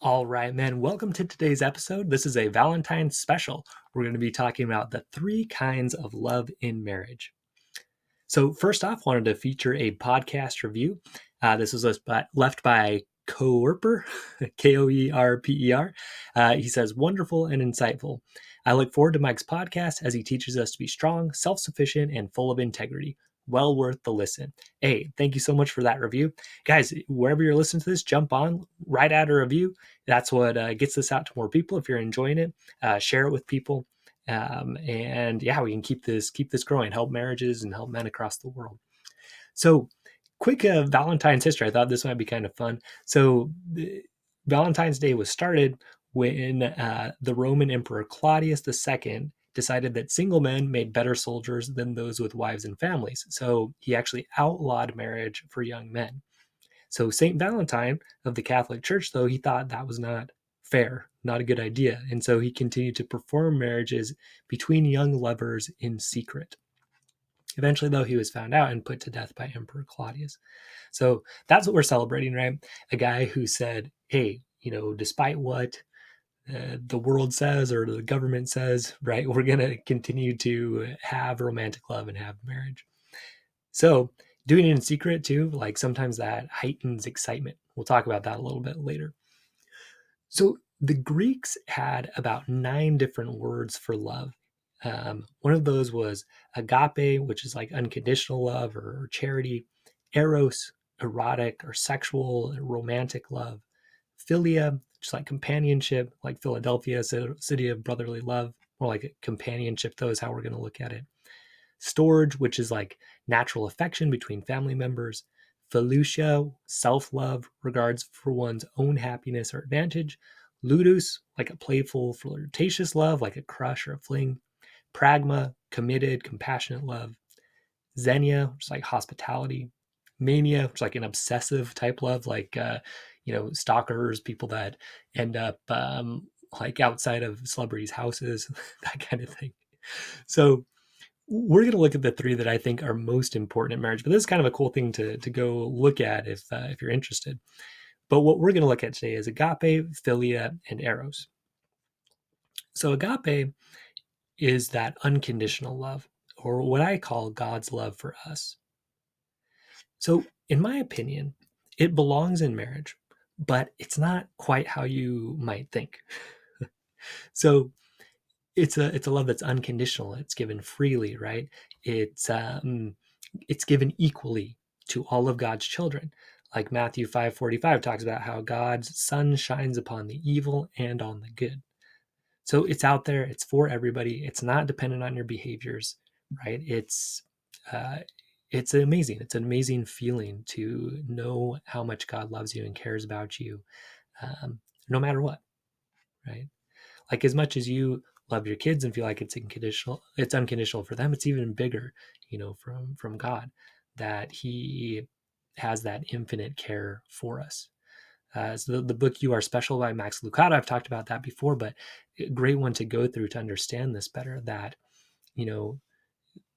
All right, man. Welcome to today's episode. This is a Valentine special. We're going to be talking about the three kinds of love in marriage. So, first off, wanted to feature a podcast review. This was left by Koerper, Koerper. He says, wonderful and insightful. I look forward to Mike's podcast as he teaches us to be strong, self sufficient, and full of integrity. Well worth the listen. Hey, thank you so much for that review. Guys, wherever you're listening to this, jump on, write out a review. That's what gets this out to more people. If you're enjoying it, share it with people. And yeah, we can keep this growing, help marriages and help men across the world. So quick Valentine's history. I thought this might be kind of fun. So Valentine's Day was started when the Roman Emperor Claudius II decided that single men made better soldiers than those with wives and families. So he actually outlawed marriage for young men. So St. Valentine of the Catholic Church, though, he thought that was not fair, not a good idea. And so he continued to perform marriages between young lovers in secret. Eventually, though, he was found out and put to death by Emperor Claudius. So that's what we're celebrating, right? A guy who said, hey, despite what the world says or the government says, right, we're going to continue to have romantic love and have marriage. So doing it in secret too, like sometimes that heightens excitement. We'll talk about that a little bit later. So the Greeks had about 9 different words for love. One of those was agape, which is like unconditional love or charity, eros, erotic or sexual, romantic love, Philia, which is like companionship, like Philadelphia, city of brotherly love, more like a companionship, though, is how we're going to look at it. Storge, which is like natural affection between family members. Philutia, self-love, regards for one's own happiness or advantage. Ludus, like a playful, flirtatious love, like a crush or a fling. Pragma, committed, compassionate love. Xenia, which is like hospitality. Mania, which is like an obsessive type love, like stalkers, people that end up like outside of celebrities' houses, that kind of thing. So we're going to look at the 3 that I think are most important in marriage, but this is kind of a cool thing to go look at if you're interested. But what we're going to look at today is agape, philia, and eros. So agape is that unconditional love, or what I call God's love for us. So in my opinion, it belongs in marriage, but it's not quite how you might think. So it's a love that's unconditional. It's given freely, right? It's given equally to all of God's children. Like Matthew 5:45 talks about how God's sun shines upon the evil and on the good. So it's out there. It's for everybody. It's not dependent on your behaviors, right? It's amazing. It's an amazing feeling to know how much God loves you and cares about you, no matter what, right? Like as much as you love your kids and feel like it's unconditional for them, it's even bigger, from God, that he has that infinite care for us. So the book You Are Special by Max Lucado, I've talked about that before, but a great one to go through to understand this better, that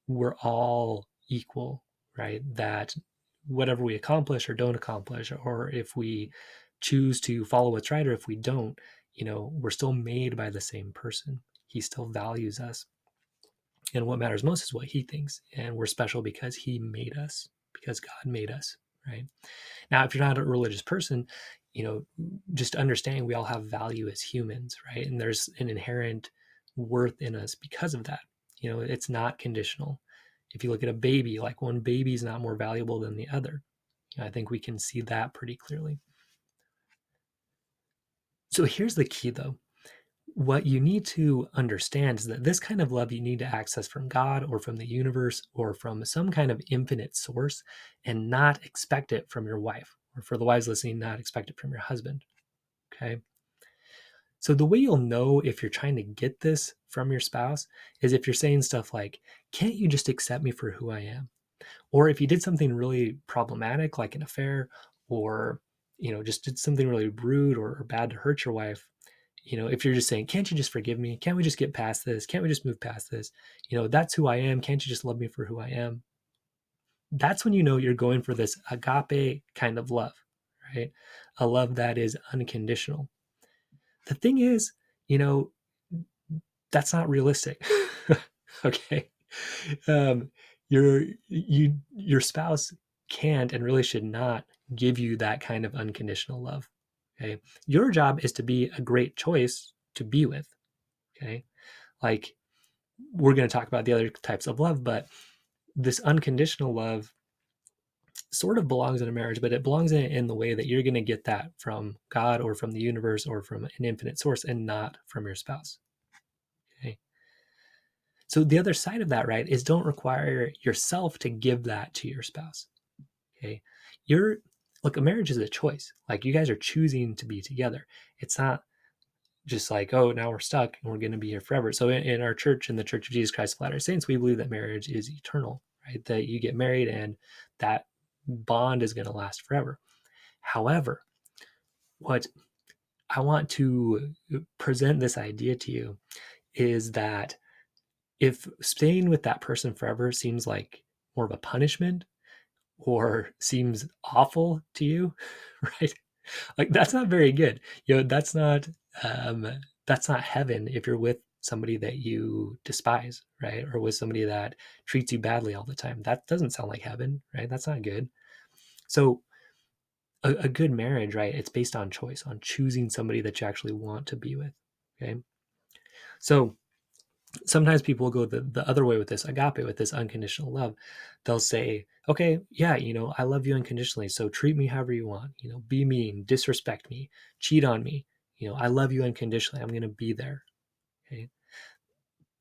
we're all equal, right? That whatever we accomplish or don't accomplish, or if we choose to follow what's right or if we don't, we're still made by the same person. He still values us. And what matters most is what he thinks. And we're special because he made us, because God made us, right? Now, if you're not a religious person, just understanding we all have value as humans, right? And there's an inherent worth in us because of that. It's not conditional. If you look at a baby, like one baby is not more valuable than the other. I think we can see that pretty clearly. So here's the key, though. What you need to understand is that this kind of love you need to access from God or from the universe or from some kind of infinite source, and not expect it from your wife, or for the wives listening, not expect it from your husband. Okay. So the way you'll know if you're trying to get this from your spouse is if you're saying stuff like, can't you just accept me for who I am? Or if you did something really problematic, like an affair, or, just did something really rude or bad to hurt your wife, if you're just saying, can't you just forgive me? Can't we just get past this? Can't we just move past this? That's who I am. Can't you just love me for who I am? That's when you're going for this agape kind of love, right? A love that is unconditional. The thing is, that's not realistic. Okay. Um, your spouse can't and really should not give you that kind of unconditional love. Okay. Your job is to be a great choice to be with. Okay. Like, we're going to talk about the other types of love, but this unconditional love sort of belongs in a marriage, but it belongs in the way that you're going to get that from God or from the universe or from an infinite source and not from your spouse. Okay. So the other side of that, right, is don't require yourself to give that to your spouse. Okay. Look, a marriage is a choice. Like, you guys are choosing to be together. It's not just like, oh, now we're stuck and we're going to be here forever. So in our church, in the Church of Jesus Christ of Latter-day Saints, we believe that marriage is eternal, right? That you get married and that bond is going to last forever. However, what I want to present this idea to you is that if staying with that person forever seems like more of a punishment or seems awful to you, right? Like, that's not very good. Um, that's not heaven if you're with somebody that you despise, right? Or with somebody that treats you badly all the time. That doesn't sound like heaven, right? That's not good. So a good marriage, right? It's based on choice, on choosing somebody that you actually want to be with. Okay. So sometimes people will go the other way with this agape, with this unconditional love. They'll say, okay, yeah, I love you unconditionally, so treat me however you want, be mean, disrespect me, cheat on me, I love you unconditionally, I'm going to be there. Okay.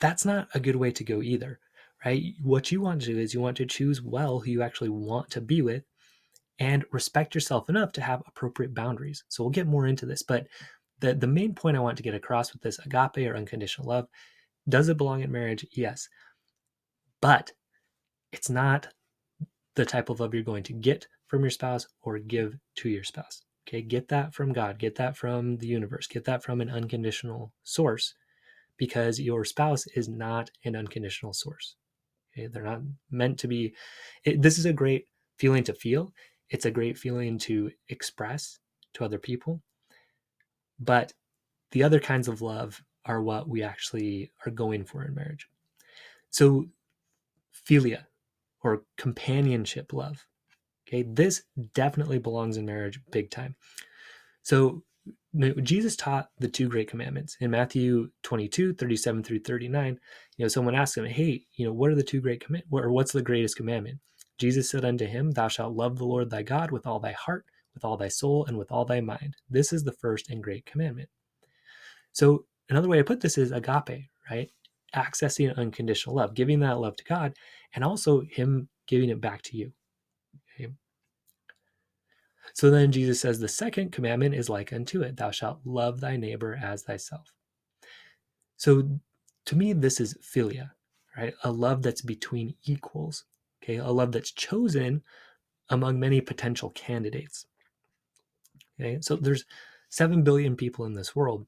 That's not a good way to go either, right? What you want to do is you want to choose well who you actually want to be with and respect yourself enough to have appropriate boundaries. So we'll get more into this, but the main point I want to get across with this agape or unconditional love, does it belong in marriage? Yes. But it's not the type of love you're going to get from your spouse or give to your spouse. Okay, get that from God, get that from the universe, get that from an unconditional source, because your spouse is not an unconditional source. Okay, they're not meant to be. This is a great feeling to feel. It's a great feeling to express to other people. But the other kinds of love are what we actually are going for in marriage. So, philia, or companionship love. Okay, this definitely belongs in marriage big time. So Jesus taught the two great commandments in Matthew 22, 37 through 39. Someone asked him, hey, what are the two great commandments, or what's the greatest commandment? Jesus said unto him, thou shalt love the Lord thy God with all thy heart, with all thy soul, and with all thy mind. This is the first and great commandment. So another way to put this is agape, right? Accessing unconditional love, giving that love to God, and also him giving it back to you. Okay? So then Jesus says the second commandment is like unto it, thou shalt love thy neighbor as thyself. So to me, this is philia, right? A love that's between equals, okay? A love that's chosen among many potential candidates. Okay, so there's 7 billion people in this world.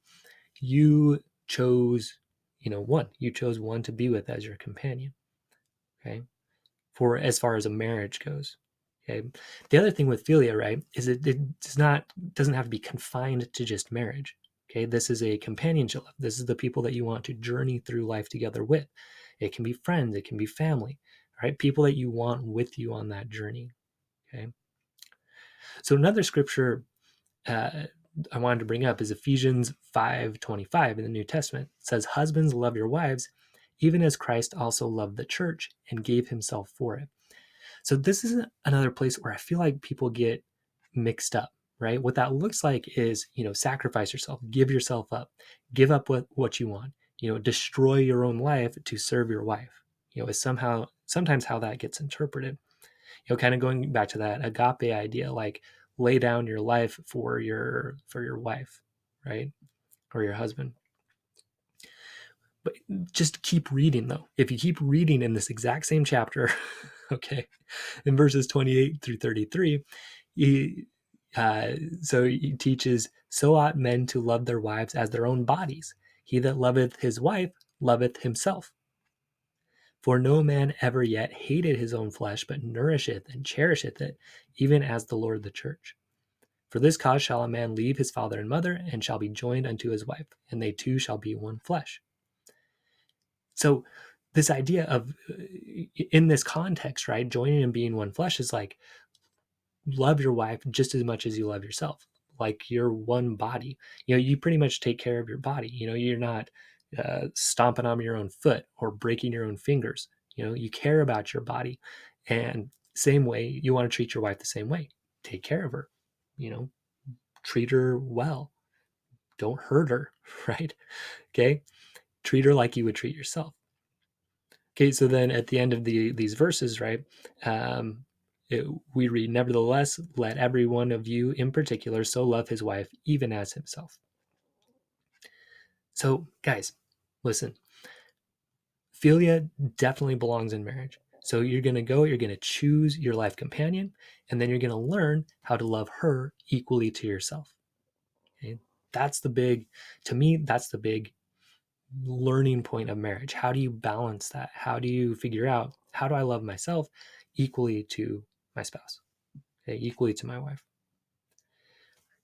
You chose, you chose one to be with as your companion, okay? For as far as a marriage goes. Okay. The other thing with philia, right, is it doesn't have to be confined to just marriage. Okay. This is a companionship. This is the people that you want to journey through life together with. It can be friends, it can be family, right? People that you want with you on that journey. Okay. So another scripture I wanted to bring up is Ephesians 5:25 in the New Testament. It says, husbands, love your wives, even as Christ also loved the church and gave himself for it. So this is another place where I feel like people get mixed up, right? What that looks like is, sacrifice yourself, give yourself up, give up what you want, destroy your own life to serve your wife, is sometimes how that gets interpreted. Kind of going back to that agape idea, like lay down your life for your wife, right? Or your husband. But just keep reading though. If you keep reading in this exact same chapter, okay, in verses 28 through 33, he teaches, so ought men to love their wives as their own bodies. He that loveth his wife loveth himself. For no man ever yet hated his own flesh, but nourisheth and cherisheth it, even as the Lord the church. For this cause shall a man leave his father and mother, and shall be joined unto his wife, and they two shall be one flesh. So this idea of, in this context, right, joining and being one flesh is like, love your wife just as much as you love yourself. Like, you're one body. You pretty much take care of your body. You're not stomping on your own foot or breaking your own fingers. You care about your body. And same way, you want to treat your wife the same way. Take care of her. Treat her well. Don't hurt her, right? Okay. Treat her like you would treat yourself. Okay. So then at the end of these verses, right, we read, nevertheless, let every one of you in particular so love his wife, even as himself. So, guys, listen, Philia definitely belongs in marriage. So you're going to choose your life companion, and then you're going to learn how to love her equally to yourself. Okay? To me, that's the big learning point of marriage. How do you balance that? How do you figure out, how do I love myself equally to my spouse, okay, equally to my wife?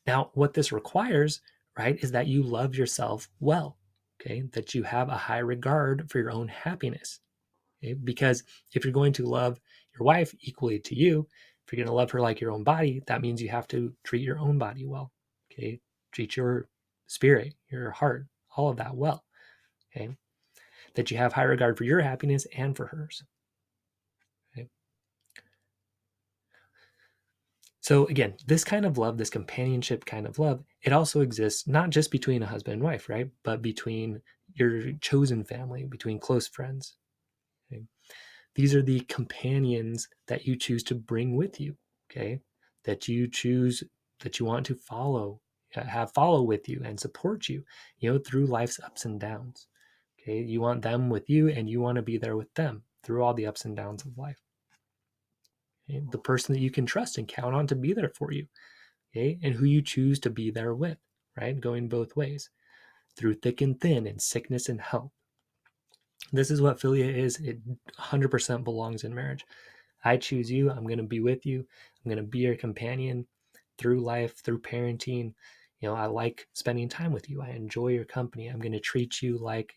Now, what this requires, right, is that you love yourself well, okay, that you have a high regard for your own happiness. Okay? Because if you're going to love your wife equally to you, if you're going to love her like your own body, that means you have to treat your own body well. Okay, treat your spirit, your heart, all of that well. Okay, that you have high regard for your happiness and for hers. Okay? So again, this kind of love, this companionship kind of love, it also exists not just between a husband and wife, right? But between your chosen family, between close friends. Okay? These are the companions that you choose to bring with you, okay? That you choose, that you want to have follow with you and support you, through life's ups and downs. Okay, you want them with you, and you want to be there with them through all the ups and downs of life. Okay? The person that you can trust and count on to be there for you, okay, and who you choose to be there with, right? Going both ways, through thick and thin, in sickness and health. This is what Philia is. It 100% belongs in marriage. I choose you. I'm going to be with you. I'm going to be your companion through life, through parenting. I like spending time with you. I enjoy your company. I'm going to treat you like,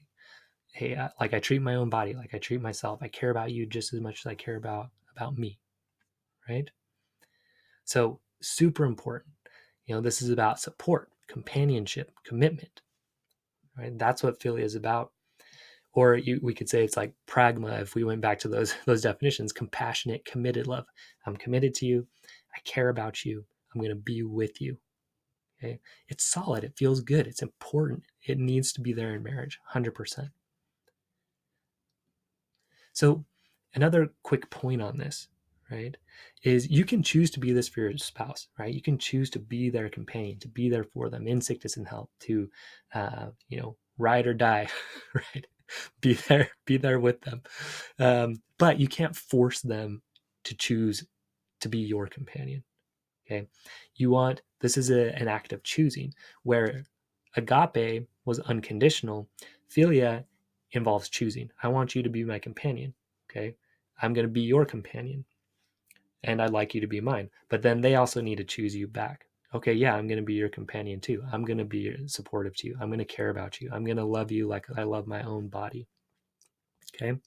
hey, like I treat my own body, like I treat myself. I care about you just as much as I care about me, right? So super important. This is about support, companionship, commitment, right? That's what Philia is about. Or we could say it's like pragma if we went back to those definitions: compassionate, committed love. I'm committed to you. I care about you. I'm going to be with you. Okay, it's solid. It feels good. It's important. It needs to be there in marriage, 100%. So another quick point on this, right, is you can choose to be this for your spouse, right? You can choose to be their companion, to be there for them in sickness and health, to, ride or die, right? Be there with them. But you can't force them to choose to be your companion. Okay. This is an act of choosing, where agape was unconditional. Philia involves choosing. I want you to be my companion. Okay. I'm going to be your companion, and I'd like you to be mine. But then they also need to choose you back. Okay, yeah, I'm going to be your companion too. I'm going to be supportive to you. I'm going to care about you. I'm going to love you like I love my own body. Okay.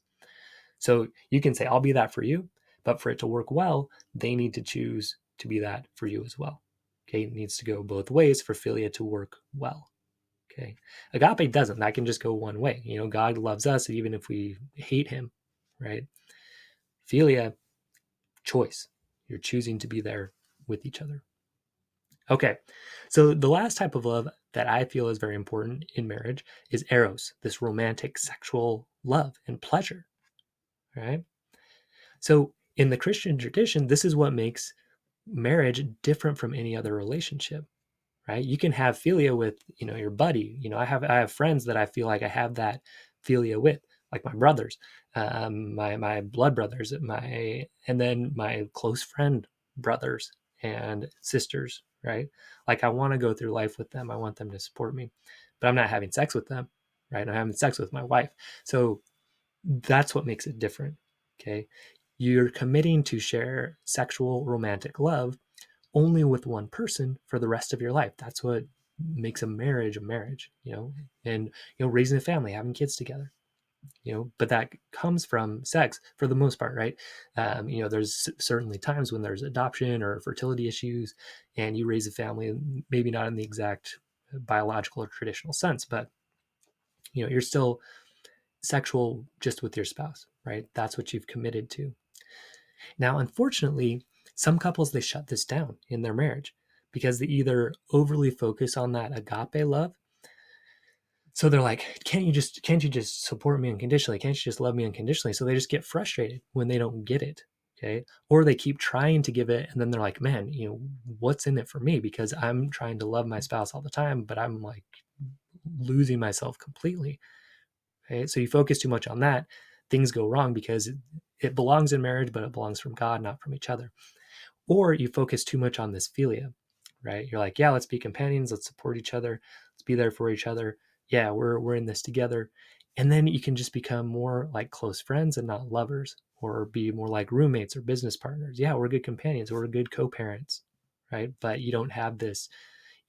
So you can say, I'll be that for you, but for it to work well, they need to choose to be that for you as well. Okay. It needs to go both ways for Philia to work well. Okay. Agape doesn't. That can just go one way. God loves us even if we hate him, right? Philia, choice. You're choosing to be there with each other. Okay. So the last type of love that I feel is very important in marriage is Eros, this romantic sexual love and pleasure, right? So in the Christian tradition, this is what makes marriage different from any other relationship, right? You can have Philia with, your buddy. I have friends that I feel like I have that Philia with, like my brothers, my blood brothers, and then my close friend brothers and sisters, right? Like I want to go through life with them. I want them to support me, but I'm not having sex with them, right? I'm having sex with my wife. So that's what makes it different. Okay. You're committing to share sexual romantic love only with one person for the rest of your life. That's what makes a marriage, and raising a family, having kids together. But that comes from sex for the most part, right? There's certainly times when there's adoption or fertility issues, and you raise a family, maybe not in the exact biological or traditional sense, but you're still sexual just with your spouse, right? That's what you've committed to. Now, unfortunately, some couples, they shut this down in their marriage because they either overly focus on that agape love. So they're like, can't you just support me unconditionally? Can't you just love me unconditionally? So they just get frustrated when they don't get it. Okay. Or they keep trying to give it. And then they're like, man, what's in it for me? Because I'm trying to love my spouse all the time, but I'm like losing myself completely. Okay. So you focus too much on that. Things go wrong because it belongs in marriage, but it belongs from God, not from each other. Or you focus too much on this philia, right? You're like, yeah, let's be companions, let's support each other, let's be there for each other. Yeah, we're in this together. And then you can just become more like close friends and not lovers, or be more like roommates or business partners. Yeah, we're good companions, we're good co-parents, right? But you don't have this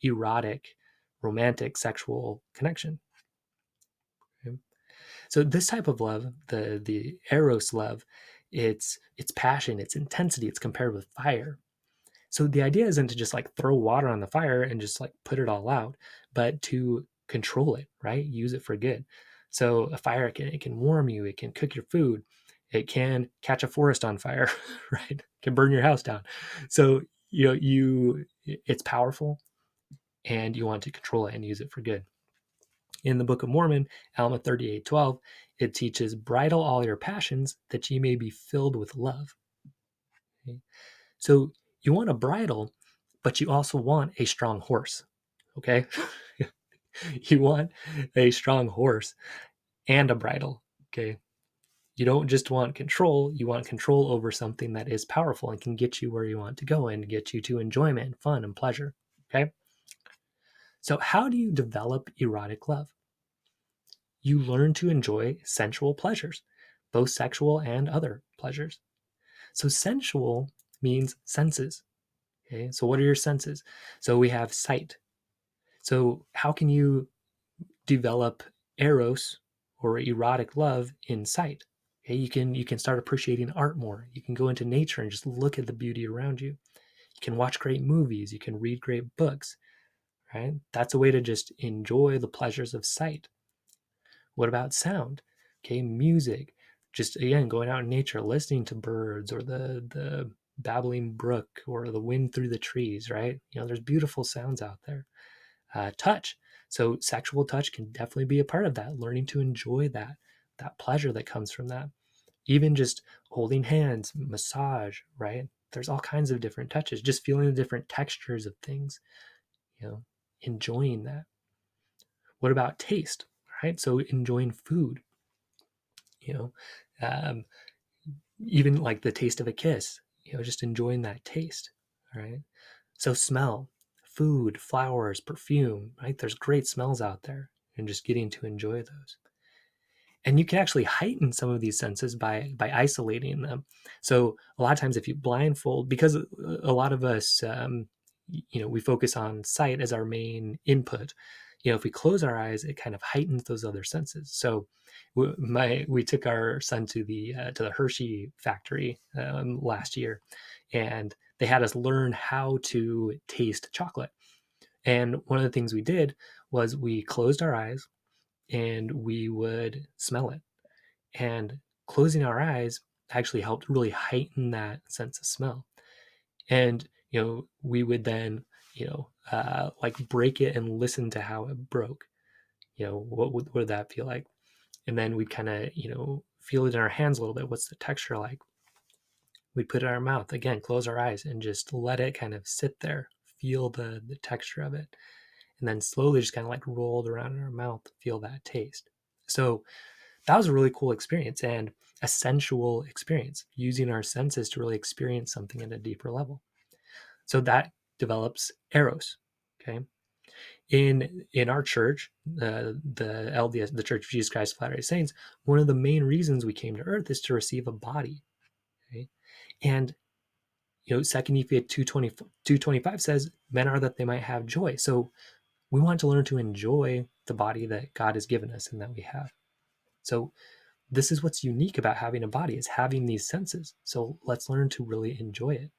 erotic, romantic, sexual connection. Okay? So this type of love, the Eros love, it's passion, it's intensity, it's compared with fire. So the idea isn't to just like throw water on the fire and just like put it all out, but to control it, right? Use it for good. So a fire it can warm you, it can cook your food, it can catch a forest on fire, right? It can burn your house down. So it's powerful, and you want to control it and use it for good. In the Book of Mormon, Alma 38:12, it teaches, bridle all your passions that ye may be filled with love. Okay? So you want a bridle, but you also want a strong horse. Okay. You want a strong horse and a bridle. Okay. You don't just want control, you want control over something that is powerful and can get you where you want to go and get you to enjoyment, fun, and pleasure. Okay. So, how do you develop erotic love? You learn to enjoy sensual pleasures, both sexual and other pleasures. So, sensual means senses. Okay. So, what are your senses? So, we have sight. So, how can you develop eros or erotic love in sight? Okay, you can start appreciating art more. You can go into nature and just look at the beauty around you. You can watch great movies. You can read great books. Right? That's a way to just enjoy the pleasures of sight. What about sound? Okay, music. Just again, going out in nature, listening to birds or the babbling brook or the wind through the trees. Right? There's beautiful sounds out there. Touch. So sexual touch can definitely be a part of that. Learning to enjoy that pleasure that comes from that. Even just holding hands, massage, right? There's all kinds of different touches. Just feeling the different textures of things. Enjoying that. What about taste? Right? So enjoying food. You know, um, Even like the taste of a kiss. Just enjoying that taste. Right? So smell, food, flowers, perfume, right? There's great smells out there, and just getting to enjoy those. And you can actually heighten some of these senses by isolating them. So a lot of times, if you blindfold, because a lot of us, we focus on sight as our main input. If we close our eyes, it kind of heightens those other senses. So we took our son to the Hershey factory last year, and they had us learn how to taste chocolate. And one of the things we did was we closed our eyes and we would smell it. And closing our eyes actually helped really heighten that sense of smell. And we would then like break it and listen to how it broke. What would that feel like? And then we'd kind of feel it in our hands a little bit. What's the texture like? We'd put it in our mouth again, close our eyes, and just let it kind of sit there, feel the texture of it, and then slowly just kind of like rolled around in our mouth, feel that taste. So that was a really cool experience and a sensual experience, using our senses to really experience something at a deeper level. So that develops eros. Okay. In our church, the LDS, the Church of Jesus Christ of Latter-day Saints, one of the main reasons we came to earth is to receive a body. Okay? And 2 Nephi 2:25 says, men are that they might have joy. So we want to learn to enjoy the body that God has given us and that we have. So this is what's unique about having a body, is having these senses. So let's learn to really enjoy it.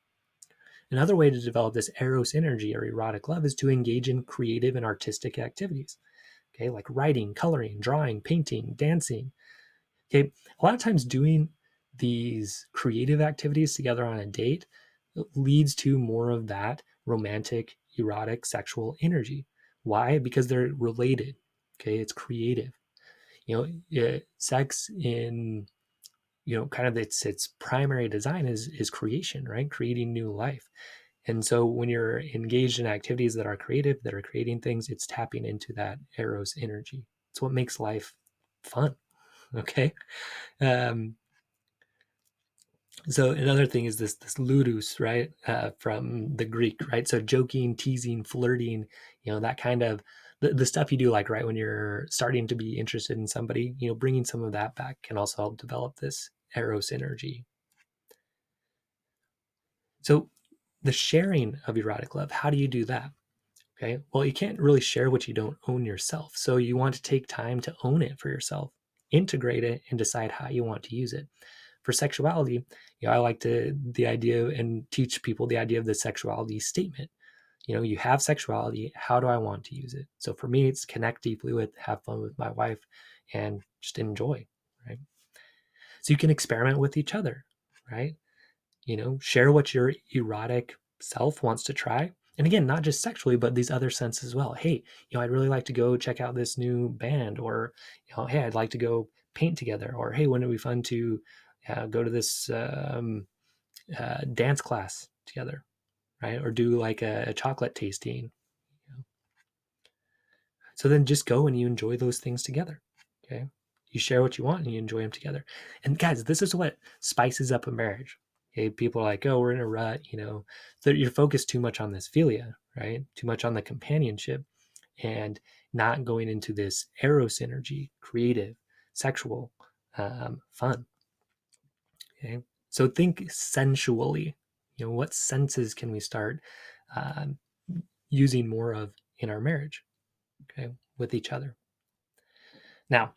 Another way to develop this Eros energy or erotic love is to engage in creative and artistic activities. Okay, like writing, coloring, drawing, painting, dancing. Okay, a lot of times doing these creative activities together on a date leads to more of that romantic, erotic, sexual energy. Why? Because they're related. Okay, it's creative. Sex in kind of its primary design is creation, right? Creating new life. And so when you're engaged in activities that are creative, that are creating things, it's tapping into that Eros energy. It's what makes life fun. Okay. Um, so another thing is this ludus, right? From the Greek, right? So joking, teasing, flirting, that kind of the stuff you do, like right when you're starting to be interested in somebody, bringing some of that back can also help develop this Eros energy. So the sharing of erotic love, how do you do that? Okay. Well, you can't really share what you don't own yourself. So you want to take time to own it for yourself, integrate it, and decide how you want to use it. For sexuality, I like the idea and teach people the idea of the sexuality statement. You have sexuality. How do I want to use it? So for me, it's connect deeply with, have fun with my wife, and just enjoy, right? So you can experiment with each other, right? Share what your erotic self wants to try. And again, not just sexually, but these other senses as well. Hey, I'd really like to go check out this new band, or, hey, I'd like to go paint together, or, hey, wouldn't it be fun to go to this dance class together, right? Or do like a chocolate tasting. So then just go and you enjoy those things together. Okay. You share what you want and you enjoy them together. And guys, this is what spices up a marriage. Okay. People are like, oh, we're in a rut, so you're focused too much on this philia, right? Too much on the companionship and not going into this Eros energy, creative, sexual, fun. Okay. So think sensually. What senses can we start um, using more of in our marriage? Okay, with each other. Now,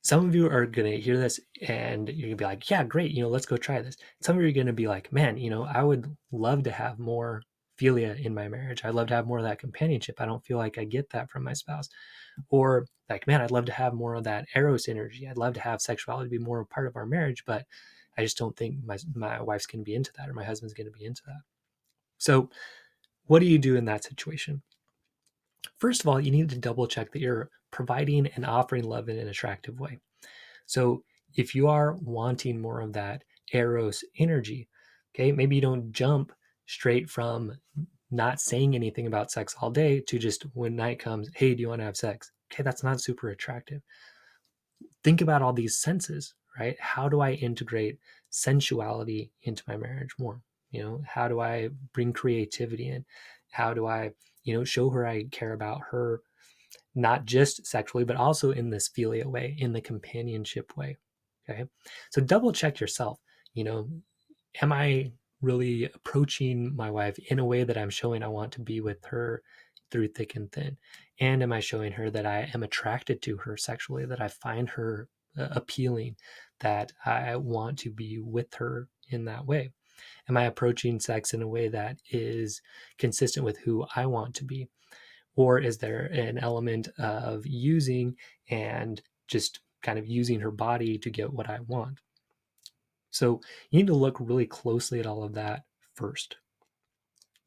some of you are going to hear this and you're going to be like, yeah, great, let's go try this. Some of you are going to be like, man, I would love to have more philia in my marriage. I'd love to have more of that companionship. I don't feel like I get that from my spouse. Or like, man, I'd love to have more of that Eros energy. I'd love to have sexuality be more a part of our marriage, but I just don't think my wife's going to be into that, or my husband's going to be into that. So what do you do in that situation? First of all, you need to double check that you're providing and offering love in an attractive way. So if you are wanting more of that Eros energy, okay, maybe you don't jump straight from not saying anything about sex all day to just when night comes, hey, do you want to have sex? Okay, that's not super attractive. Think about all these senses, right? How do I integrate sensuality into my marriage more? How do I bring creativity in? How do I, show her I care about her, not just sexually, but also in this philia way, in the companionship way. Okay. So double check yourself. Am I really approaching my wife in a way that I'm showing I want to be with her through thick and thin? And am I showing her that I am attracted to her sexually, that I find her appealing, that I want to be with her in that way? Am I approaching sex in a way that is consistent with who I want to be? Or is there an element of using and just kind of using her body to get what I want? So you need to look really closely at all of that first.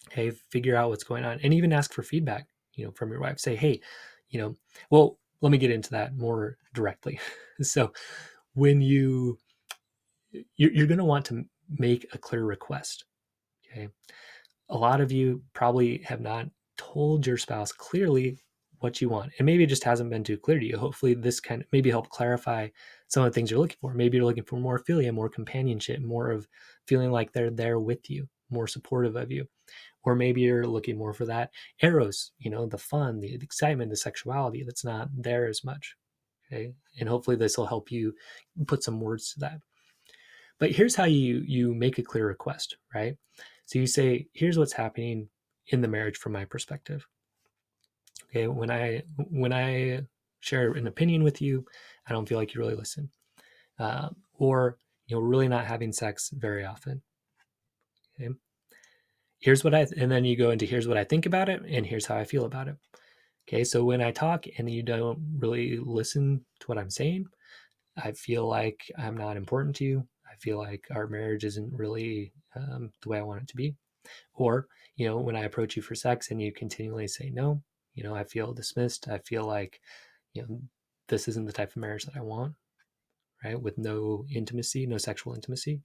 Okay, figure out what's going on and even ask for feedback, from your wife. Say, hey, well, let me get into that more directly. So when you're going to want to make a clear request. Okay. A lot of you probably have not told your spouse clearly what you want, and maybe it just hasn't been too clear to you. Hopefully this can maybe help clarify some of the things you're looking for. Maybe you're looking for more philia, more companionship, more of feeling like they're there with you, more supportive of you. Or maybe you're looking more for that Eros, the fun, the excitement, the sexuality that's not there as much. Okay. And hopefully this will help you put some words to that. But here's how you make a clear request, right? So you say, here's what's happening in the marriage from my perspective. Okay, when I share an opinion with you, I don't feel like you really listen, or really not having sex very often. Okay, and then you go into here's what I think about it, and here's how I feel about it. Okay, so when I talk and you don't really listen to what I'm saying, I feel like I'm not important to you. I feel like our marriage isn't really the way I want it to be. Or, when I approach you for sex and you continually say no, I feel dismissed. I feel like, you know, this isn't the type of marriage that I want, right? With no intimacy, no sexual intimacy.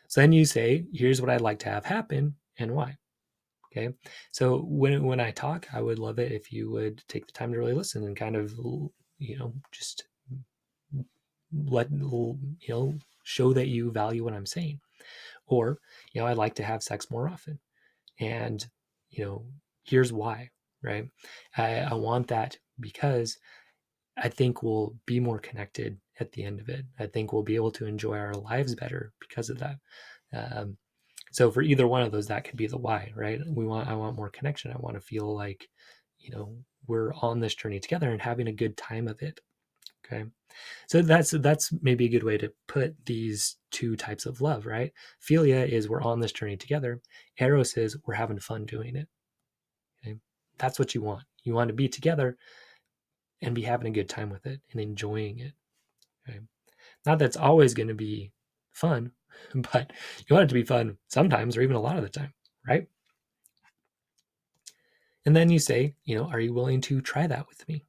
So then you say, here's what I'd like to have happen and why. Okay. So when I talk, I would love it if you would take the time to really listen and kind of, just show that you value what I'm saying. Or, I'd like to have sex more often. And, here's why, right? I want that because I think we'll be more connected at the end of it. I think we'll be able to enjoy our lives better because of that. Um, so for either one of those, that could be the why, right? I want more connection. I want to feel like, we're on this journey together and having a good time of it. Okay. So that's maybe a good way to put these two types of love, right? Philia is we're on this journey together. Eros is we're having fun doing it. Okay? That's what you want. You want to be together and be having a good time with it and enjoying it. Okay? Not that it's always going to be fun, but you want it to be fun sometimes or even a lot of the time, right? And then you say, are you willing to try that with me?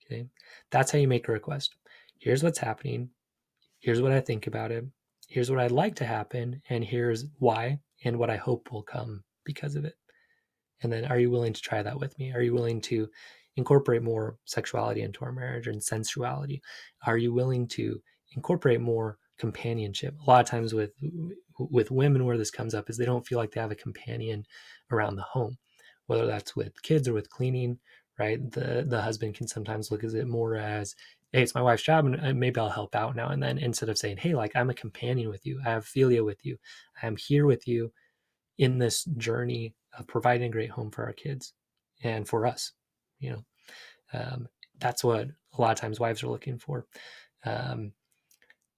Okay. That's how you make a request. Here's what's happening. Here's what I think about it. Here's what I'd like to happen. And here's why and what I hope will come because of it. And then, are you willing to try that with me? Are you willing to incorporate more sexuality into our marriage and sensuality? Are you willing to incorporate more companionship? A lot of times with women, where this comes up is they don't feel like they have a companion around the home, whether that's with kids or with cleaning. Right? The husband can sometimes look at it more as, hey, it's my wife's job, and maybe I'll help out now and then, instead of saying, hey, like I'm a companion with you, I have Philia with you, I am here with you in this journey of providing a great home for our kids and for us. You know, that's what a lot of times wives are looking for, um,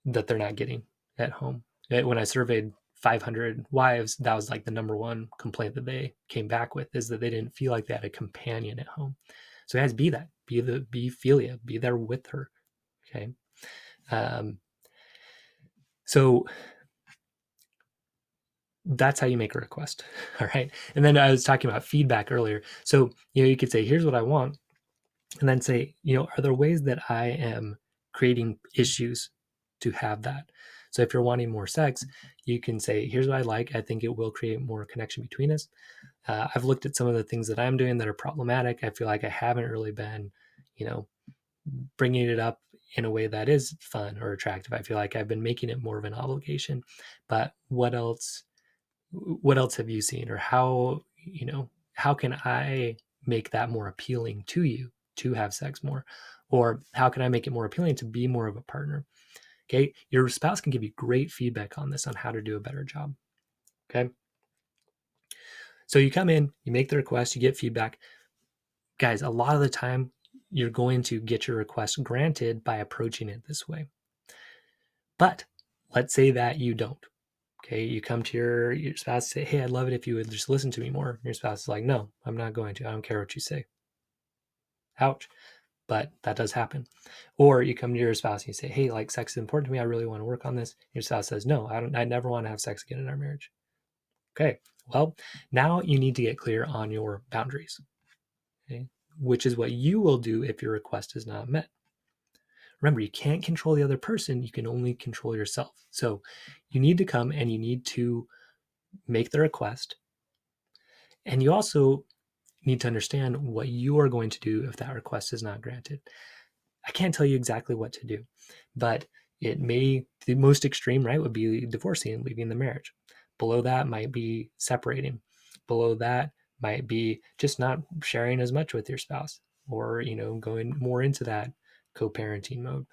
that they're not getting at home. When I surveyed 500 wives, that was like the number one complaint that they came back with, is that they didn't feel like they had a companion at home. So guys, be that, be Philia, be there with her. Okay. So that's how you make a request. All right. And then I was talking about feedback earlier. So, you could say, here's what I want. And then say, are there ways that I am creating issues to have that? So if you're wanting more sex, you can say, here's what I like. I think it will create more connection between us. I've looked at some of the things that I'm doing that are problematic. I feel like I haven't really been, bringing it up in a way that is fun or attractive. I feel like I've been making it more of an obligation. But what else have you seen, or how can I make that more appealing to you to have sex more, or how can I make it more appealing to be more of a partner? Okay, your spouse can give you great feedback on this, on how to do a better job. Okay, so you come in, you make the request, you get feedback. Guys, a lot of the time you're going to get your request granted by approaching it this way. But let's say that you don't. Okay, you come to your spouse, say, hey, I'd love it if you would just listen to me more. Your spouse is like, no, I'm not going to. I don't care what you say. Ouch. But that does happen. Or you come to your spouse and you say, hey, like, sex is important to me. I really want to work on this. Your spouse says, no, I never want to have sex again in our marriage. Okay, well, now you need to get clear on your boundaries, okay? Which is what you will do if your request is not met. Remember, you can't control the other person. You can only control yourself. So you need to come and you need to make the request. And you also need to understand what you are going to do if that request is not granted. I can't tell you exactly what to do, but the most extreme, right, would be divorcing and leaving the marriage. Below that might be separating. Below that might be just not sharing as much with your spouse, or, going more into that co-parenting mode.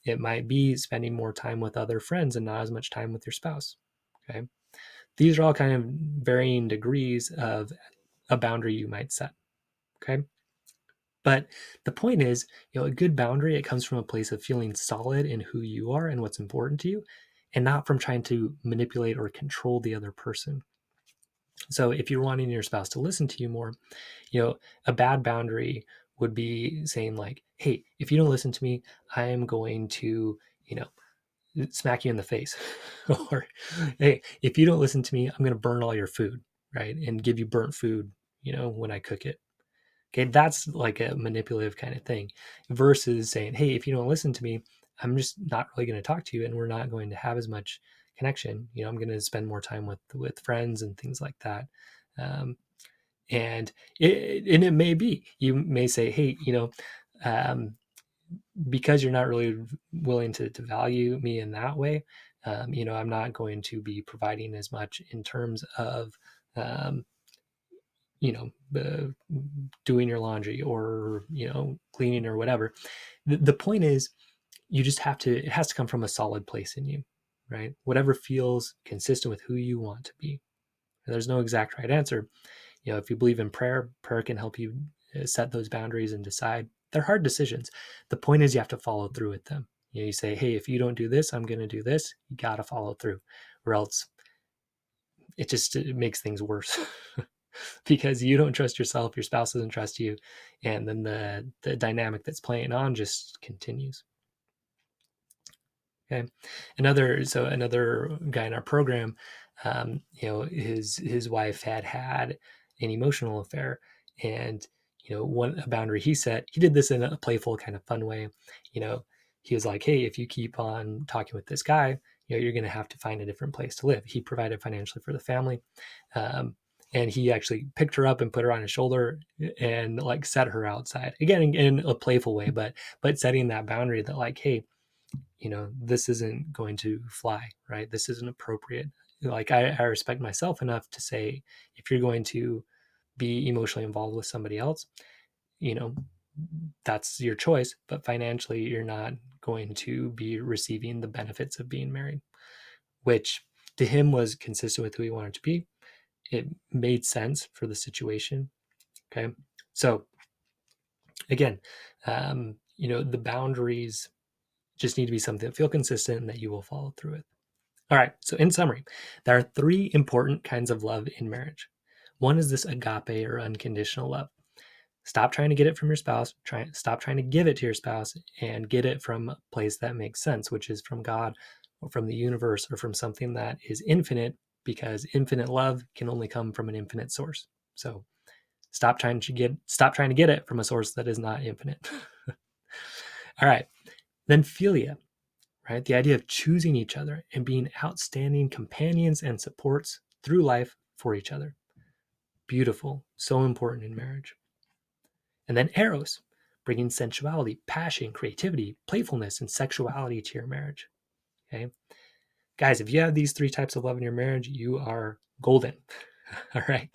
It might be spending more time with other friends and not as much time with your spouse. Okay. These are all kind of varying degrees of a boundary you might set. Okay. But the point is, a good boundary, it comes from a place of feeling solid in who you are and what's important to you, and not from trying to manipulate or control the other person. So if you're wanting your spouse to listen to you more, a bad boundary would be saying like, hey, if you don't listen to me, I am going to, smack you in the face. Or, hey, if you don't listen to me, I'm going to burn all your food, right? And give you burnt food, when I cook it. Okay, that's like a manipulative kind of thing versus saying, hey, if you don't listen to me, I'm just not really going to talk to you and we're not going to have as much connection. I'm going to spend more time with friends and things like that. Um, and it may be, you may say, hey, um, because you're not really willing to value me in that way, I'm not going to be providing as much in terms of, um, you know, uh, doing your laundry or, cleaning or whatever. The point is, it has to come from a solid place in you, right? Whatever feels consistent with who you want to be. There's no exact right answer. If you believe in prayer, prayer can help you set those boundaries and decide. They're hard decisions. The point is you have to follow through with them. You say, hey, if you don't do this, I'm going to do this. You got to follow through, or else it makes things worse. Because you don't trust yourself, your spouse doesn't trust you, and then the dynamic that's playing on just continues. Okay. Another guy in our program, his wife had an emotional affair, and a boundary he set. He did this in a playful, kind of fun way. He was like, "Hey, if you keep on talking with this guy, you're going to have to find a different place to live." He provided financially for the family, and he actually picked her up and put her on his shoulder and like set her outside again in a playful way, but setting that boundary that like, hey, this isn't going to fly, right? This isn't appropriate. Like I respect myself enough to say, if you're going to be emotionally involved with somebody else, you know, that's your choice, but financially you're not going to be receiving the benefits of being married, which to him was consistent with who he wanted to be. It made sense for the situation. Okay. So again, the boundaries just need to be something that feel consistent and that you will follow through with. All right. So in summary, there are three important kinds of love in marriage. One is this agape or unconditional love. Stop trying to get it from your spouse. Stop trying to give it to your spouse and get it from a place that makes sense, which is from God or from the universe or from something that is infinite, because infinite love can only come from an infinite source. So stop trying to get it from a source that is not infinite. All right. Then Philia, right? The idea of choosing each other and being outstanding companions and supports through life for each other. Beautiful, so important in marriage. And then Eros, bringing sensuality, passion, creativity, playfulness, and sexuality to your marriage. Okay. Guys, if you have these three types of love in your marriage, you are golden. All right.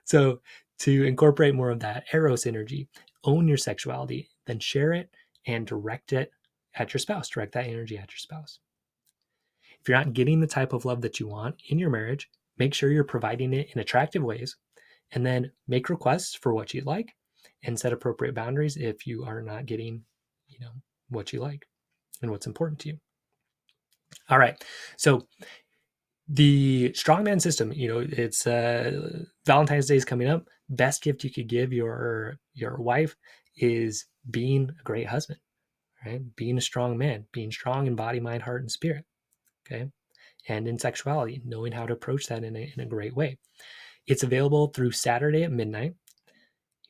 So to incorporate more of that Eros energy, own your sexuality, then share it and direct it at your spouse. Direct that energy at your spouse. If you're not getting the type of love that you want in your marriage, make sure you're providing it in attractive ways, and then make requests for what you'd like and set appropriate boundaries if you are not getting, what you like and what's important to you. All right. So the strongman system, it's Valentine's Day is coming up. Best gift you could give your wife is being a great husband, right? Being a strong man, being strong in body, mind, heart, and spirit. Okay. And in sexuality, knowing how to approach that in a great way. It's available through Saturday at midnight.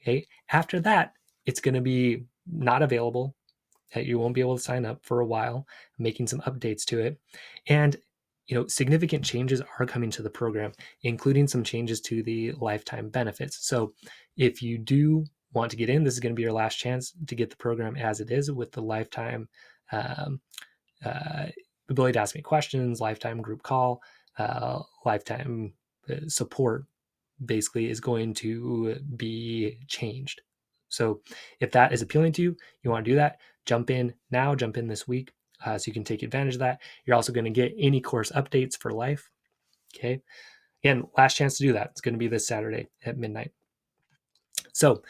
Okay. After that, it's going to be not available. You won't be able to sign up for a while. I'm making some updates to it. And, significant changes are coming to the program, including some changes to the lifetime benefits. So if you do want to get in, this is going to be your last chance to get the program as it is with the lifetime ability to ask me questions, lifetime group call, lifetime support basically is going to be changed. So if that is appealing to you, you want to do that, jump in now, jump in this week so you can take advantage of that. You're also going to get any course updates for life. Okay. And last chance to do that. It's going to be this Saturday at midnight. So,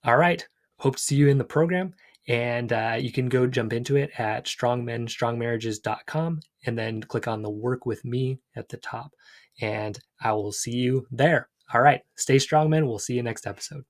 all right. Hope to see you in the program. And you can go jump into it at strongmenstrongmarriages.com and then click on the work with me at the top. And I will see you there. All right. Stay strong, men. We'll see you next episode.